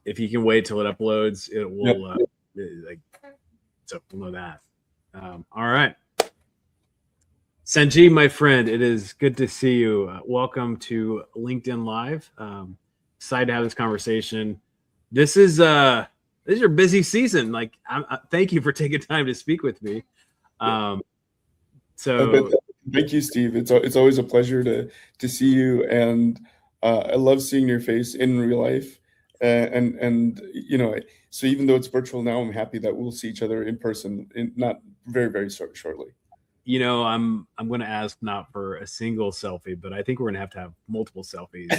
if you can wait till it uploads, it Yep. will so we'll know that. All right. Sanjeev, my friend, it is good to see you. Welcome to LinkedIn Live. Excited to have this conversation. This is your busy season. Like, thank you for taking time to speak with me. So thank you, Steve. It's always a pleasure to see you, and I love seeing your face in real life. And so even though it's virtual now, I'm happy that we'll see each other in person in not very shortly. I'm going to ask not for a single selfie, but I think we're going to have multiple selfies.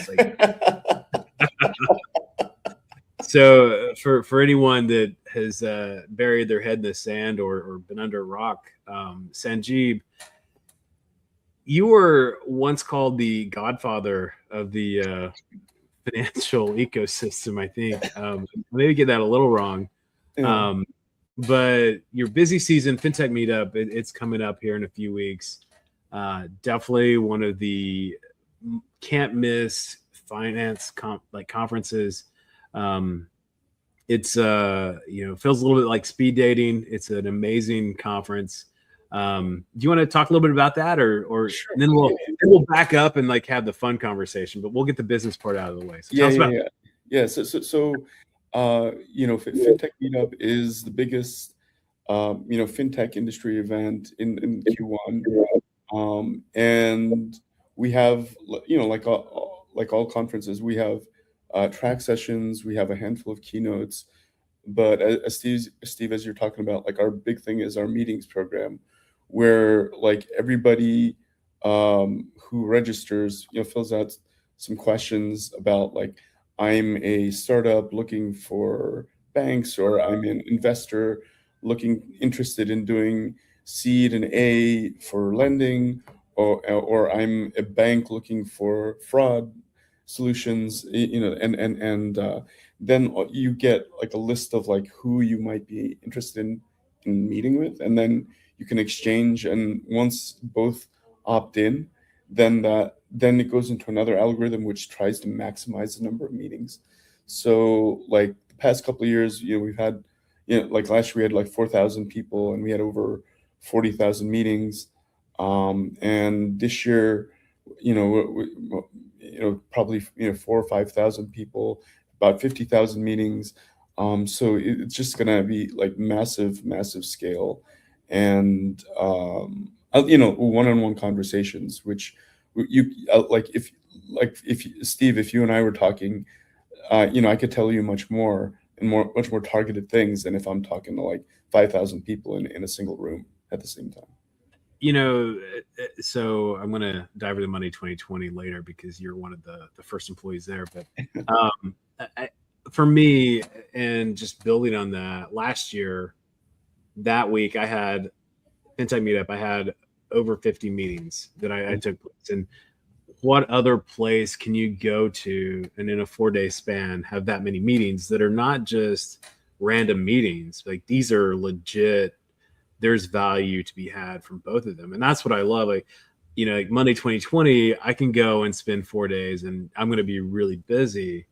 So for anyone that has buried their head in the sand or been under a rock, Sanjeev, you were once called the godfather of the financial ecosystem, I think. Maybe get that a little wrong. Yeah. But your busy season, FinTech Meetup, it's coming up here in a few weeks. Definitely one of the can't miss finance conferences. It's feels a little bit like speed dating. It's an amazing conference. Do you want to talk a little bit about that, or Sure. and then we'll back up and have the fun conversation, but we'll get the business part out of the way. So tell us about So FinTech Meetup is the biggest FinTech industry event in Q1, and we have like all conferences, we have track sessions, we have a handful of keynotes, but as Steve, as you're talking about, like our big thing is our meetings program, where like everybody who registers fills out some questions about like, I'm a startup looking for banks, or I'm an investor interested in doing seed and A for lending, or I'm a bank looking for fraud solutions, and then you get like a list of like who you might be interested in meeting with, and then you can exchange, and once both opt in, then it goes into another algorithm which tries to maximize the number of meetings. So like the past couple of years, we've had, like last year we had like 4,000 people, and we had over 40,000 meetings. And this year, probably 4,000 or 5,000 people, about 50,000 meetings. So it's just gonna be like massive scale, and one-on-one conversations, which if Steve, if you and I were talking, I could tell you much more targeted things than if I'm talking to like 5,000 people in a single room at the same time. So I'm going to dive into Money 2020 later because you're one of the first employees there. But for me, and just building on that, last year, that week, I had FinTech Meetup. I had over 50 meetings that I took place. And what other place can you go to and in a 4-day span have that many meetings that are not just random meetings? Like, these are legit. There's value to be had from both of them. And that's what I love. Like Monday 2020, I can go and spend 4 days and I'm going to be really busy,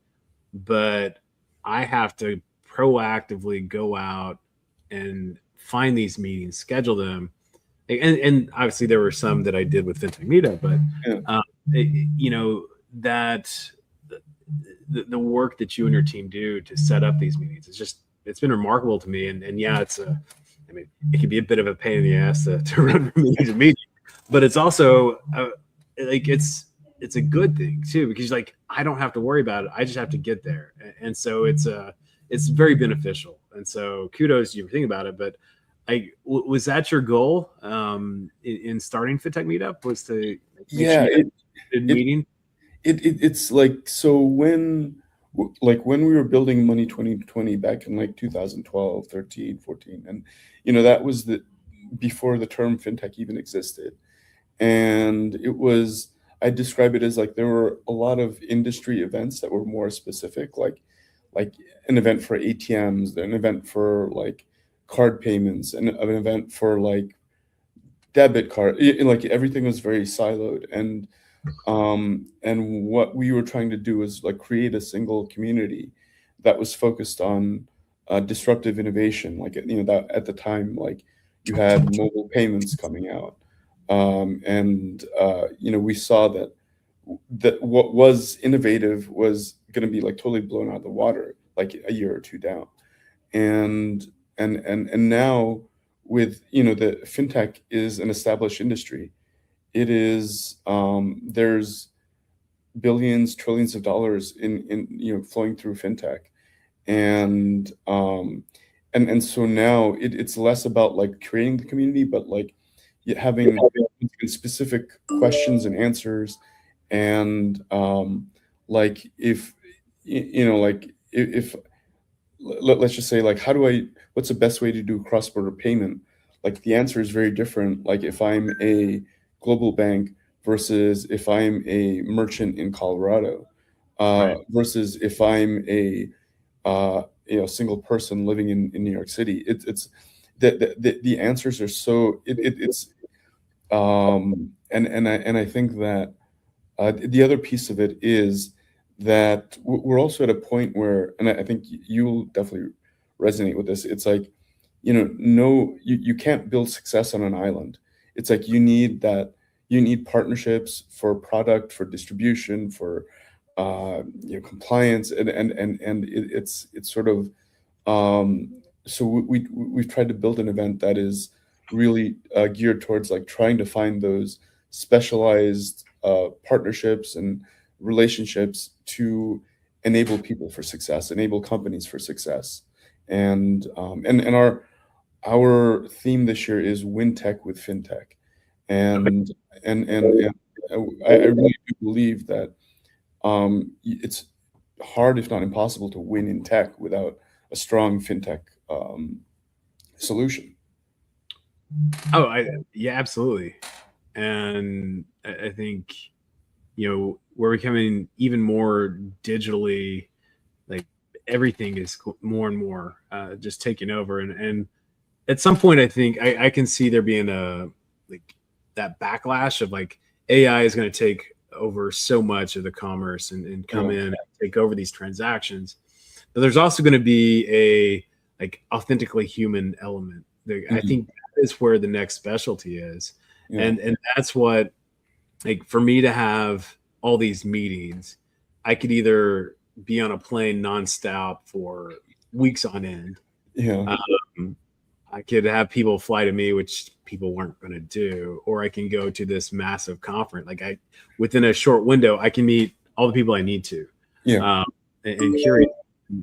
but I have to proactively go out and find these meetings, schedule them. And obviously there were some that I did with FinTech Meetup, but that the work that you and your team do to set up these meetings, it's been remarkable to me. And yeah, it can be a bit of a pain in the ass to run from meeting to meeting, but it's also it's a good thing too, because I don't have to worry about it. I just have to get there. And so it's very beneficial. And so kudos to you for thinking about it. But was that your goal in starting FinTech Meetup, was to meeting? It's like, so when we were building Money 2020 back in like 2012, 13, 14, and that was before the term FinTech even existed. And I describe it as like there were a lot of industry events that were more specific, like an event for ATMs, an event for like card payments, and an event for like debit card. Like everything was very siloed, and what we were trying to do is like create a single community that was focused on disruptive innovation. Like, that at the time, like you had mobile payments coming out, and we saw that what was innovative was going to be like totally blown out of the water like a year or two down. And now, with the fintech is an established industry. It is, there's billions, trillions of dollars in flowing through fintech. And um and and so now it's less about like creating the community, but like having specific questions and answers. And like if like if let's just say, like, what's the best way to do cross-border payment? Like, the answer is very different, like if I'm a global bank versus if I'm a merchant in Colorado, Right. versus if I'm a single person living in New York City. It's the answers are so it's and I think that the other piece of it is that we're also at a point where, and I think you'll definitely resonate with this. It's like, no, you can't build success on an island. It's like you need partnerships for product, for distribution, for compliance, and it's sort of, so we've tried to build an event that is really geared towards like trying to find those specialized partnerships and relationships to enable people for success, enable companies for success. And our theme this year is win tech with fintech. Okay. And I really do believe that it's hard, if not impossible, to win in tech without a strong fintech solution. Oh, yeah, absolutely. And I think, we're becoming even more digitally, like everything is more and more just taking over. And at some point, I think I can see there being like that backlash of like AI is going to take over so much of the commerce and come Yeah. in and take over these transactions. But there's also going to be a like authentically human element. I Mhm. think that is where the next specialty is. Yeah. And that's what, like, for me to have all these meetings, I could either be on a plane nonstop for weeks on end. Yeah. Um, I could have people fly to me, which people weren't going to do, or I can go to this massive conference. Like, within a short window, I can meet all the people I need to, Yeah. um, and curate.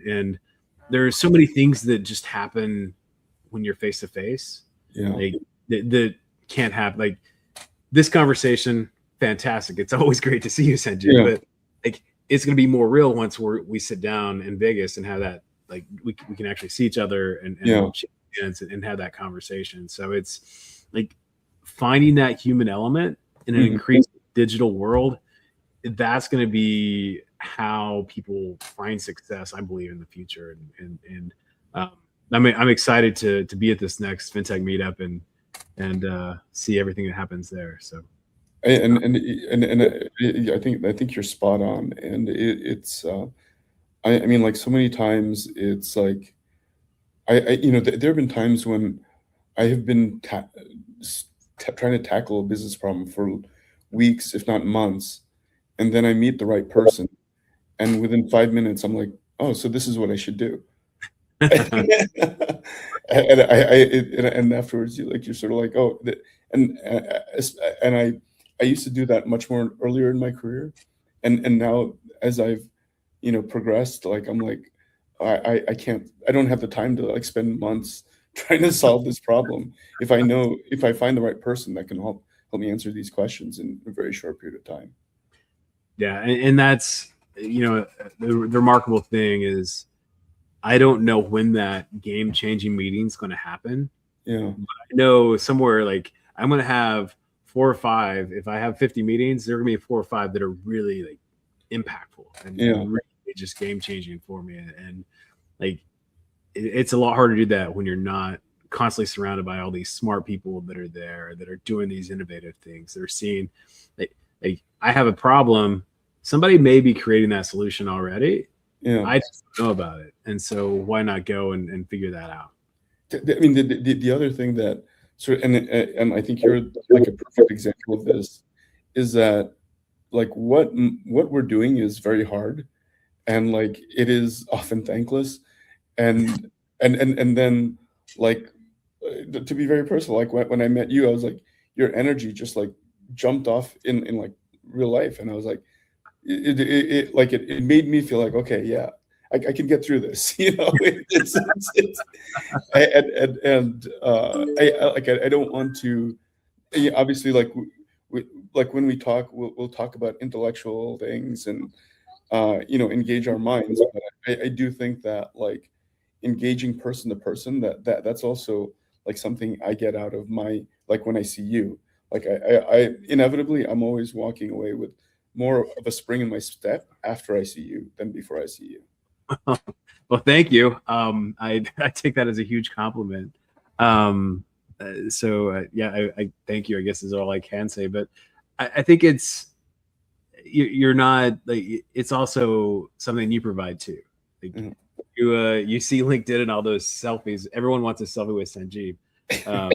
And there's so many things that just happen when you're face to face, Yeah. like that can't happen. Like this conversation, fantastic. It's always great to see you, Sanjay. Yeah. But like, it's going to be more real once we sit down in Vegas and have that. Like, we can actually see each other and Yeah. shake hands and have that conversation. So it's like finding that human element in an Mhm. increased digital world. That's going to be how people find success, I believe, in the future. And I'm excited to be at this next fintech meetup and see everything that happens there. So I think you're spot on. And it's I mean, like, so many times it's like there have been times when I have been trying to tackle a business problem for weeks, if not months, and then I meet the right person, and within 5 minutes, I'm like, oh, so this is what I should do. And afterwards, you're sort of like, oh, and and I used to do that much more earlier in my career, and now, as I've progressed, like, I'm like, I can't, I don't have the time to like spend months trying to solve this problem. If I find the right person that can help me answer these questions in a very short period of time. yeah, and that's, the remarkable thing is I don't know when that game changing meeting is going to happen. Yeah. I know somewhere, like, I'm going to have 4 or 5. If I have 50 meetings, there are going to be 4 or 5 that are really like impactful Yeah. and really just game changing for me. And like, it's a lot harder to do that when you're not constantly surrounded by all these smart people that are there that are doing these innovative things. They're seeing, like I have a problem. Somebody may be creating that solution already, Yeah. I just don't know about it. And so why not go and figure that out? I mean, the other thing that sort of, and I think you're like a perfect example of this, is that like what we're doing is very hard, and like it is often thankless, and and then like to be very personal, like when I met you, I was like, your energy just like jumped off in like real life, and I was like, it made me feel like, okay, yeah, I can get through this. It's I don't want to, yeah, obviously, like like when we talk, we'll talk about intellectual things and engage our minds. But I do think that like engaging person to person, that's also like something I get out of my, like when I see you, like I inevitably I'm always walking away with more of a spring in my step after I see you than before I see you. Well, thank you. I take that as a huge compliment. Yeah, I thank you, I guess is all I can say. But I think you're not like, it's also something you provide too. Like, Mhm. you see LinkedIn and all those selfies. Everyone wants a selfie with Sanjeev. Um,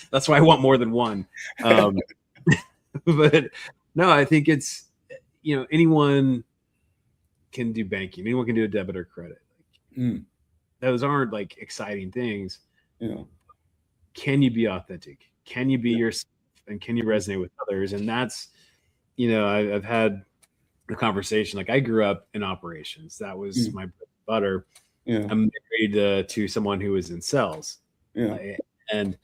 that's why I want more than one. Um, but no, I think it's, anyone can do banking. Anyone can do a debit or credit. Mm, Those aren't like exciting things. you know, Can you be authentic? Can you be yeah, yourself? And can you resonate with others? And that's, I've had a conversation. Like, I grew up in operations. That was mm, my bread and butter. yeah, I'm married to someone who was in sales, yeah, like, and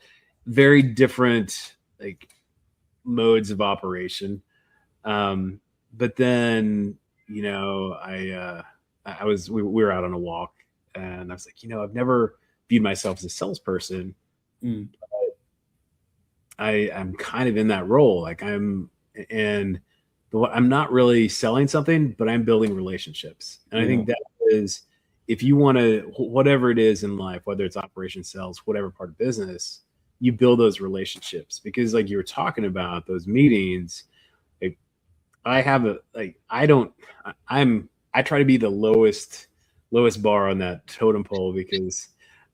very different like modes of operation. Um, but then, we were out on a walk, and I was like, I've never viewed myself as a salesperson. mm, I'm kind of in that role. Like, and I'm not really selling something, but I'm building relationships. And I yeah, think that is, if you want to, whatever it is in life, whether it's operation, sales, whatever part of business, you build those relationships, because like you were talking about those meetings, like, I have a, like, I don't, I try to be the lowest bar on that totem pole, because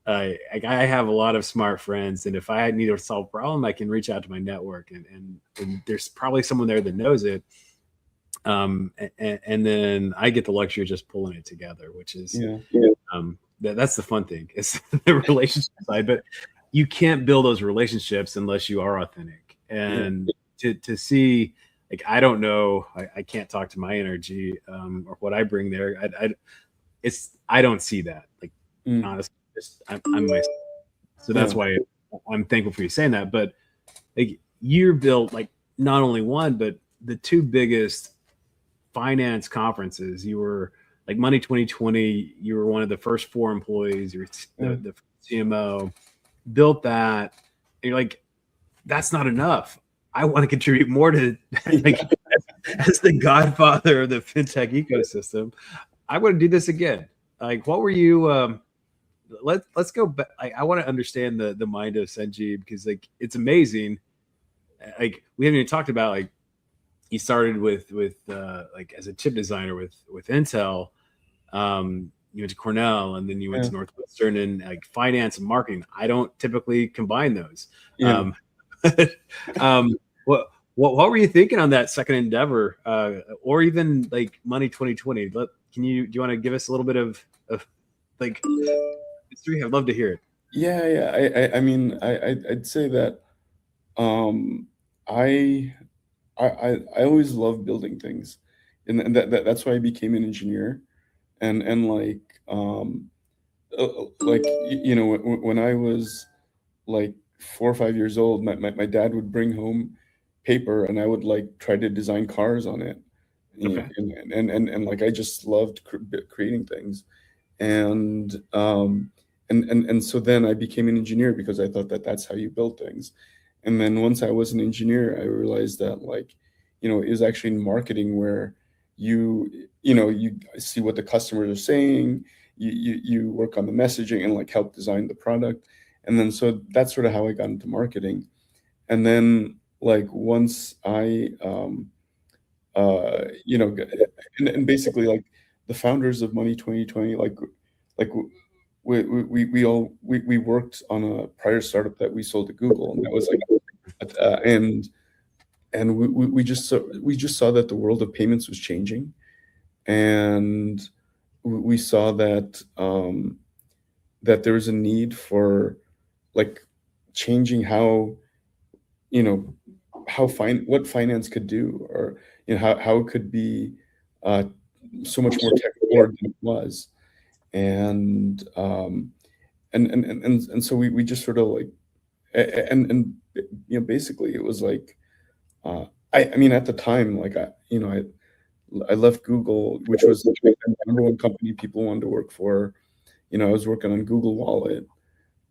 I have a lot of smart friends, and if I need to solve a problem, I can reach out to my network, and there's probably someone there that knows it. And then I get the luxury of just pulling it together, which is, yeah, that's the fun thing. It's the relationship side, but you can't build those relationships unless you are authentic. yeah, And to see, like, I don't know, I can't talk to my energy, or what I bring there. I don't see that. Like, mm, honestly, just I'm myself. So that's yeah, why I'm thankful for you saying that. But like, you're built like not only one, but the two biggest finance conferences. You were like Money 2020. You were one of the first four employees. You were yeah, the CMO. Built that. And you're like, that's not enough. I want to contribute more to, like, as the godfather of the fintech ecosystem. I want to do this again. Like, what were you? Let's go back. I want to understand the mind of Sanjeev, because like, it's amazing. Like, we haven't even talked about, like, he started with like as a chip designer with Intel. You went to Cornell, and then you went yeah, to Northwestern, and like finance and marketing. I don't typically combine those. yeah. Um, um, what were you thinking on that second endeavor, or even like Money 2020? Do you want to give us a little bit of like history? I'd love to hear it. Yeah, yeah. I mean, I'd say that um, I, I always love building things, and that's why I became an engineer, and like like when I was like 4 or 5 years old, my dad would bring home paper, and I would like try to design cars on it, Okay. and like I just loved creating things, and and so then I became an engineer because I thought that that's how you build things. And then once I was an engineer, I realized that like it was actually in marketing where you see what the customers are saying, you work on the messaging and like help design the product. And then so that's sort of how I got into marketing. And then like once I and basically like the founders of Money 2020, like we worked on a prior startup that we sold to Google, and that was like, and we just saw that the world of payments was changing, and we saw that that there was a need for like changing how, you know, what finance could do, or how it could be so much more tech forward than it was. And so we just sort of like, basically it was like, I mean, at the time, like I left Google, which was the number one company people wanted to work for. I was working on Google Wallet,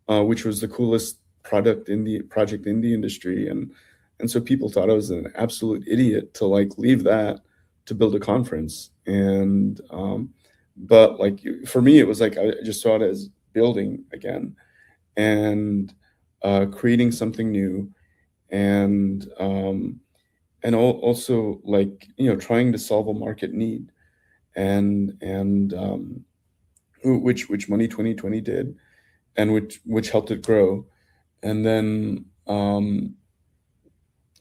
which was the coolest project in the industry, and so people thought I was an absolute idiot to like leave that to build a conference. And but like for me, it was like I just saw it as building again, and creating something new, and also like trying to solve a market need, and which Money 2020 did, and which helped it grow. And then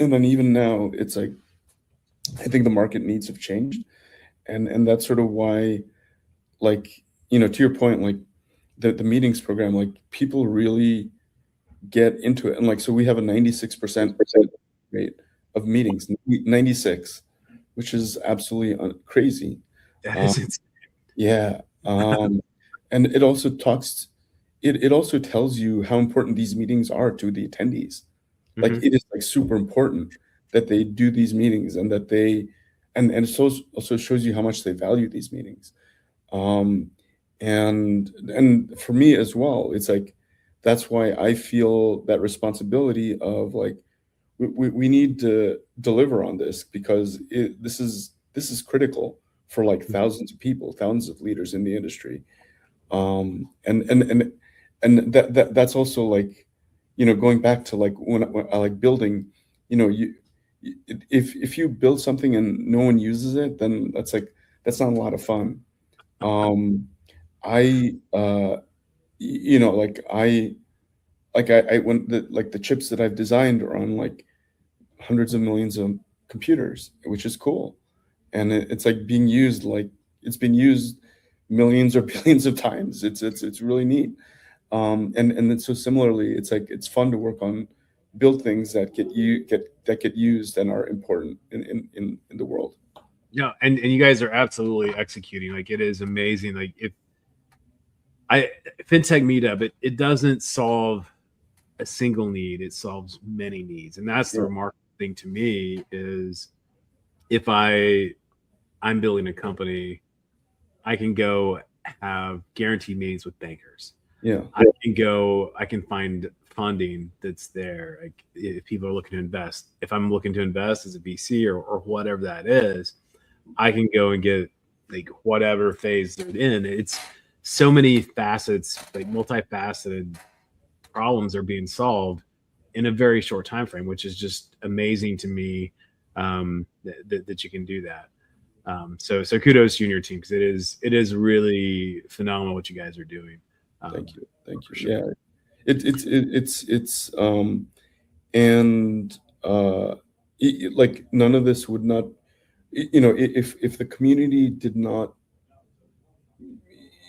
even now it's like I think the market needs have changed, and that's sort of why, like, to your point, like the meetings program, like people really get into it. And like, so we have a 96% rate of meetings, 96, which is absolutely crazy. That is insane. Yeah. And it also it also tells you how important these meetings are to the attendees. Like it is like super important that they do these meetings, and that they, and it also shows you how much they value these meetings. And for me as well, it's like, that's why I feel that responsibility of like, we need to deliver on this, because this is critical for like thousands of people, thousands of leaders in the industry. And that's also like, going back to like when I like building, if you build something and no one uses it, then that's not a lot of fun. I like I when the chips that I've designed are on like hundreds of millions of computers, which is cool. And it's like being used, like it's been used millions or billions of times. It's really neat. And then so similarly, it's like it's fun to work on, build things that get used and are important in the world. No, and you guys are absolutely executing. Like, it is amazing. Like, if FinTech Meetup, it doesn't solve a single need, it solves many needs. And that's the remarkable thing to me, is if I'm building a company, I can go have guaranteed meetings with bankers. Yeah. I can find funding that's there. Like, if people are looking to invest, if I'm looking to invest as a VC or whatever that is, I can go and get like whatever phase they're in. It's so many facets, like multifaceted problems are being solved in a very short time frame, which is just amazing to me, that you can do that. So kudos to you and your team, because it is really phenomenal what you guys are doing. Thank you. Sure. Yeah, it's and like none of this would not, if the community did not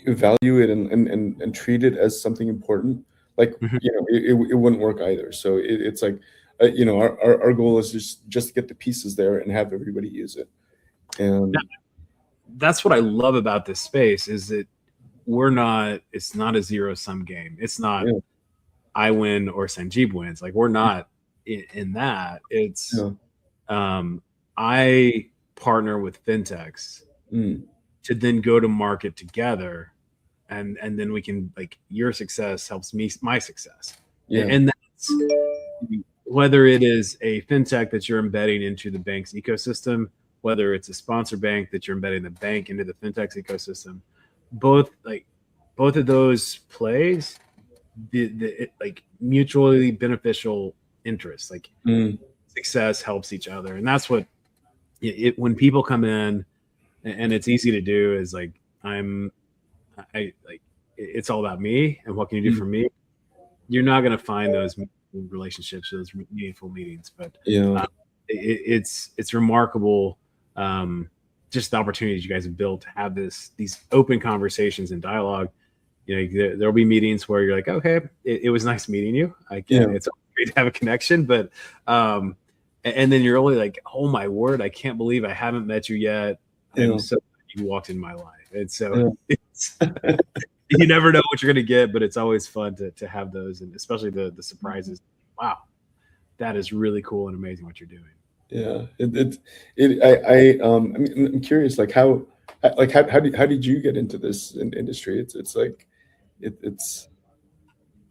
value it and treat it as something important, like it wouldn't work either. So it's like our goal is just to get the pieces there and have everybody use it. And that's what I love about this space, is that it's not a zero-sum game. It's not I win or Sanjeev wins. Like, we're not in that. It's I partner with fintechs to then go to market together, and then we can, like, your success helps my success. And that's whether it is a fintech that you're embedding into the bank's ecosystem, whether it's a sponsor bank that you're embedding the bank into the fintech's ecosystem. Both of those plays, like mutually beneficial interests, like success helps each other. And that's what when people come in, and it's easy to do, is like I'm I like it's all about me and what can you do for me. You're not going to find those relationships, those meaningful meetings, but Yeah. it's remarkable. Um, just the opportunities you guys have built to have these open conversations and dialogue. There'll be meetings where you're like, okay, it was nice meeting you. Yeah. It's great to have a connection, but and then you're only like, oh my word, I can't believe I haven't met you yet. I'm Yeah. so glad you walked in my life, and so Yeah. it's you never know what you're gonna get, but it's always fun to have those, and especially the surprises. Wow, that is really cool and amazing what you're doing. Yeah. I mean, I'm curious, like how did you get into this industry? It's like it's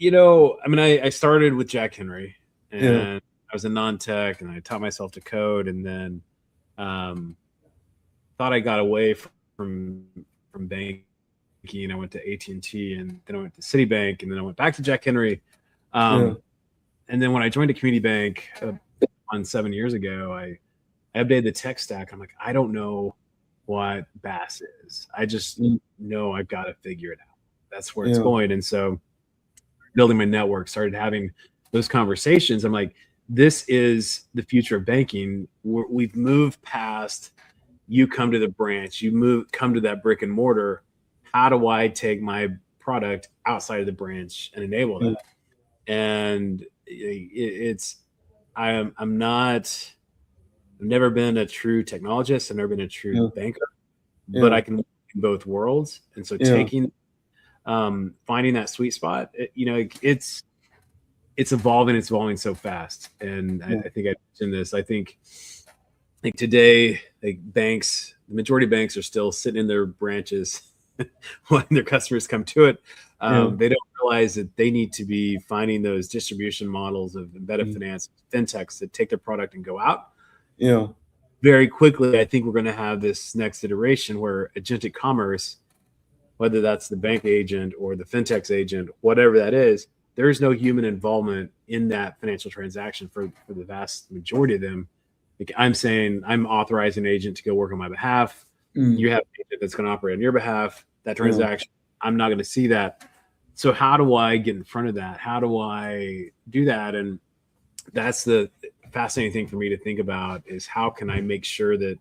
I mean, I started with Jack Henry, yeah. and I was a non-tech, and I taught myself to code, and then um, thought I got away from banking. I went to AT&T, and then I went to Citibank, and then I went back to Jack Henry. Yeah. Um, and then when I joined a community bank on 7 years ago, I updated the tech stack. I'm like, I don't know what BaaS is. I just Mm. know I've got to figure it out. That's where it's Yeah. going. And so building my network, started having those conversations. I'm like, this is the future of banking. We've moved past you come to the branch, come to that brick and mortar. How do I take my product outside of the branch and enable Yeah. that? And it's I'm not I've never been a true technologist. I've never been a true Yeah. banker, but Yeah. I can work in both worlds. And so Yeah. finding that sweet spot, it's evolving. It's evolving so fast. And Yeah. I think I mentioned this. I think today, like banks, the majority of banks are still sitting in their branches when their customers come to it. Yeah. They don't realize that they need to be finding those distribution models of embedded Mm. finance, fintechs that take their product and go out Yeah. very quickly. I think we're going to have this next iteration where agentic commerce, whether that's the bank agent or the fintech's agent, whatever that is, there is no human involvement in that financial transaction for the vast majority of them. Like I'm saying, I'm authorizing an agent to go work on my behalf. Mm. You have an agent that's going to operate on your behalf. That Yeah. transaction, I'm not going to see that. So how do I get in front of that? How do I do that? And that's the fascinating thing for me to think about is how can I make sure that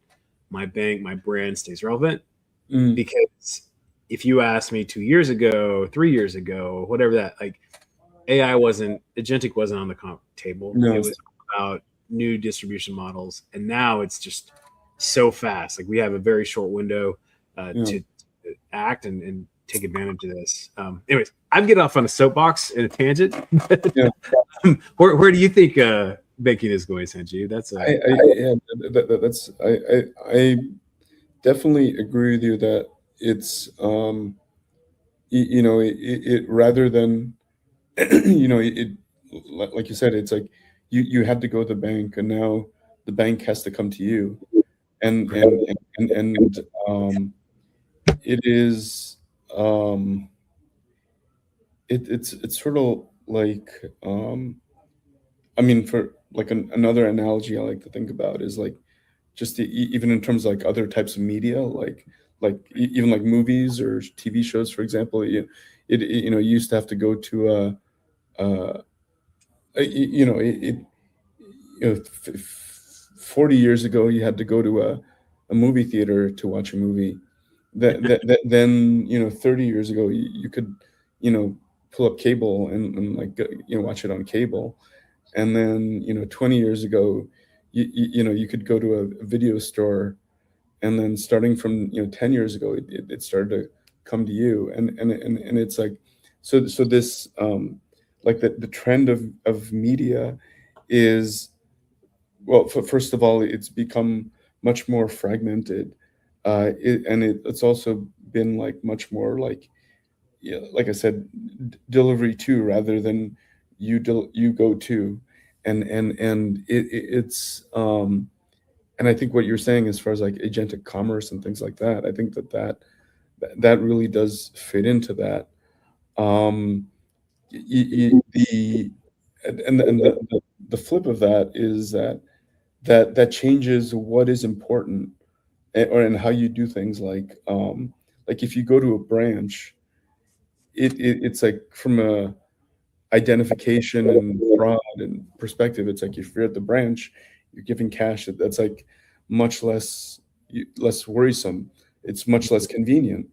my bank, my brand stays relevant? Mm. Because if you asked me 2 years ago, 3 years ago, whatever that, like agentic wasn't on the table. No. It was about new distribution models. And now it's just so fast. Like we have a very short window Yeah. to act and take advantage of this. Anyways, I'm getting off on a soapbox in a tangent. Yeah. Where do you think banking is going, Sanjeev? That's I definitely agree with you that it's it rather than like you said, it's like you had to go to the bank, and now the bank has to come to you, and it is it's sort of like I mean, for like another analogy I like to think about is like just even in terms of like other types of media, even like movies or TV shows, for example. You used to have to go to uh, it 40 years ago you had to go to a movie theater to watch a movie. Then 30 years ago you could pull up cable and like watch it on cable. And then 20 years ago you could go to a video store, and then starting from 10 years ago it started to come to you, and it's like so this like the trend of media is, well, first of all, it's become much more fragmented, it's also been like much more like, yeah, like I said, delivery to rather than you go to, and it's and I think what you're saying as far as like agentic commerce and things like that, I think that really does fit into that. Um, the and the flip of that is that changes what is important, or and how you do things like like if you go to a branch, it's like from a identification and fraud and perspective, it's like if you're at the branch, you're giving cash. That's like much less worrisome. It's much less convenient.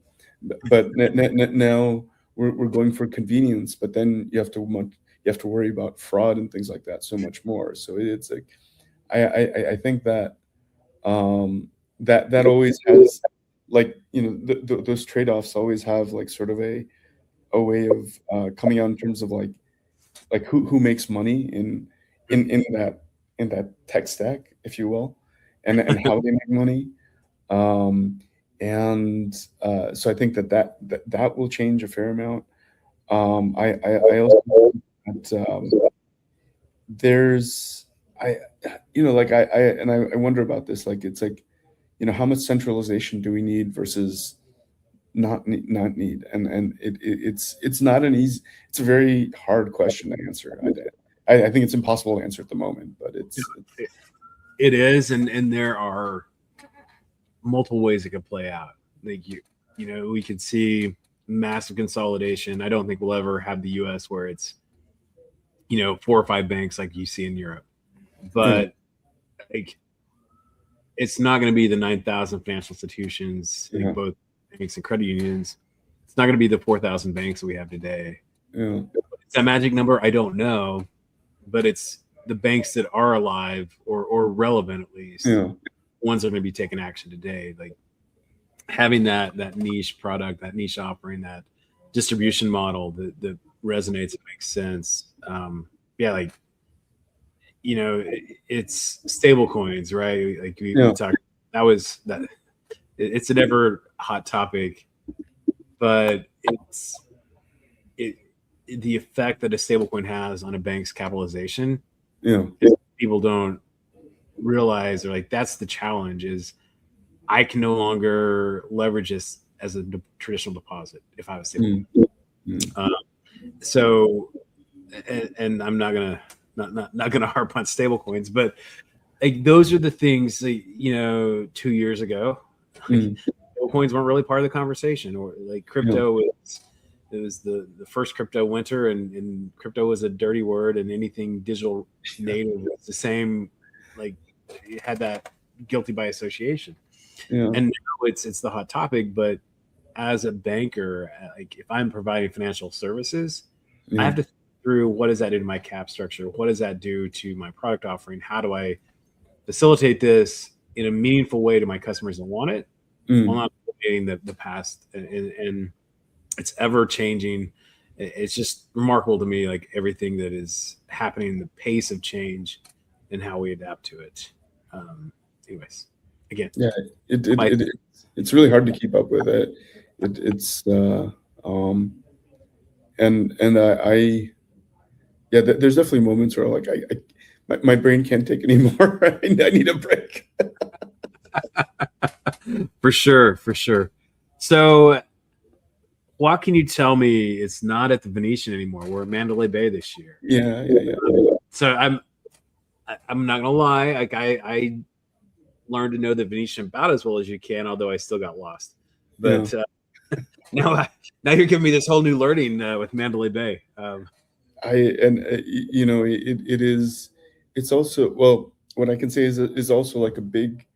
But now we're going for convenience, but then you have to worry about fraud and things like that so much more. So it's like I think that that always has, like, those trade-offs always have like sort of a way of coming out in terms of like who makes money in that tech stack, if you will, and how they make money. And so I think that will change a fair amount. I also think that there's I like I wonder about this. Like it's like, how much centralization do we need versus not need? And it's not an easy. It's a very hard question to answer. I think it's impossible to answer at the moment, but it is, and there are multiple ways it could play out. Like we could see massive consolidation. I don't think we'll ever have the U.S. where it's 4 or 5 banks like you see in Europe, but like it's not going to be the 9,000 financial institutions, both banks and credit unions. It's not going to be the 4,000 banks that we have today. It's that magic number, I don't know, but it's the banks that are alive or relevant, at least, ones that are going to be taking action today. Like having that niche product, that niche offering, that distribution model that resonates and makes sense. Like it's stable coins, right? Like we talked, it's an ever hot topic, but the effect that a stablecoin has on a bank's capitalization, people don't realize. Or like that's the challenge, is I can no longer leverage this as a traditional deposit if I was stablecoin. So, and I'm not gonna harp on stablecoins, but like those are the things that, 2 years ago, stablecoins weren't really part of the conversation. Or like crypto was the first crypto winter, and crypto was a dirty word, and anything digital native was the same. Like it had that guilty by association. And now it's the hot topic. But as a banker, like if I'm providing financial services, I have to think through, what does that do to my cap structure? What does that do to my product offering? How do I facilitate this in a meaningful way to my customers that want it, while not creating the past? And it's ever changing. It's just remarkable to me, like everything that is happening, the pace of change, and how we adapt to it. Anyways, again, it's really hard to keep up with it. There's definitely moments where like my brain can't take anymore. I need a break. For sure. So what can you tell me it's not at the Venetian anymore? We're at Mandalay Bay this year. So I'm not gonna lie, like I learned to know the Venetian about as well as you can, although I still got lost. But now you're giving me this whole new learning with Mandalay Bay. It's also, well, what I can say is also like a big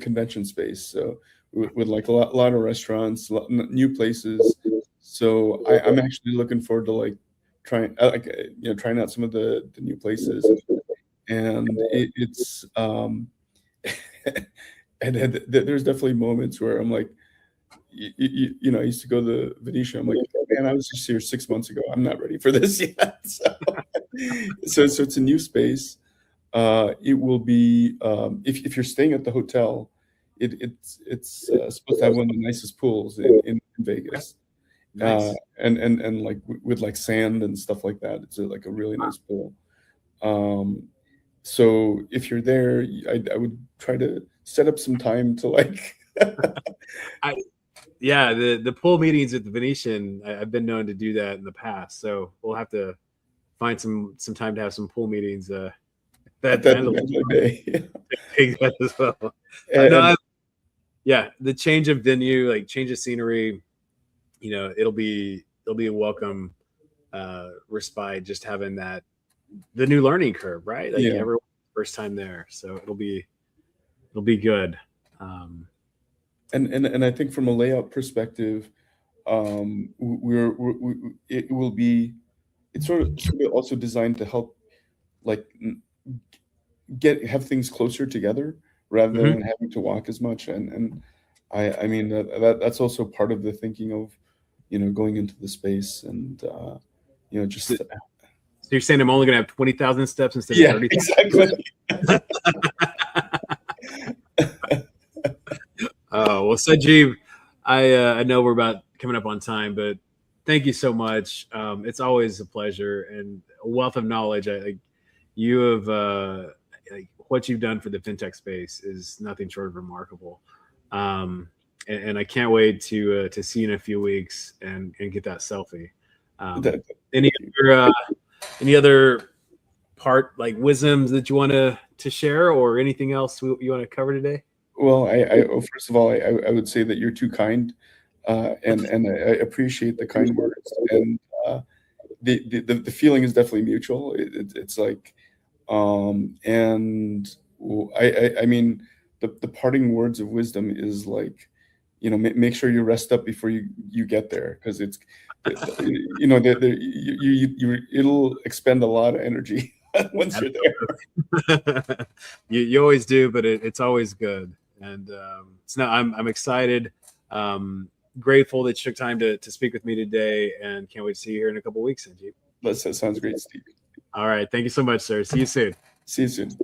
convention space. So with like a lot of restaurants, new places. So I'm actually looking forward to like trying out some of the new places, and it's and there's definitely moments where I'm like, I used to go to the Venetian. I'm like, man, I was just here 6 months ago. I'm not ready for this yet. So it's a new space. It will be, if you're staying at the hotel, it's supposed to have one of the nicest pools in Vegas. Nice. And like with like sand and stuff like that. It's like a really nice pool. So if you're there, I would try to set up some time to like. The pool meetings at the Venetian, I've been known to do that in the past. So we'll have to find some time to have some pool meetings. That Mandalay Bay. As well. yeah, the change of venue, like change of scenery, it'll be a welcome respite, just having the new learning curve, right? Like Yeah. everyone first time there, so it'll be good. And I think from a layout perspective, it will be, it's sort of also designed to help, like, have things closer together rather Mhm. than having to walk as much. And I mean, that's also part of the thinking of, going into the space, and So, just, so you're saying I'm only gonna have 20,000 steps instead of yeah, 30,000? exactly. Oh well, Sajib, I know we're about coming up on time, but thank you so much. It's always a pleasure and a wealth of knowledge. You have like what you've done for the fintech space is nothing short of remarkable. And I can't wait to see you in a few weeks and get that selfie. Um, That- any any other part like wisdoms that you want to share, or anything else you want to cover today? well, first of all, I would say that you're too kind, and I appreciate the kind words, and the feeling is definitely mutual. It's like, and I mean, the parting words of wisdom is like, make sure you rest up before you get there, because it's, it'll expend a lot of energy once you're there. You always do, but it's always good. And it's no, I'm excited, grateful that you took time to speak with me today, and can't wait to see you here in a couple of weeks, Sanjeev. That sounds great, Steve. All right, thank you so much, sir. See you soon. See you soon.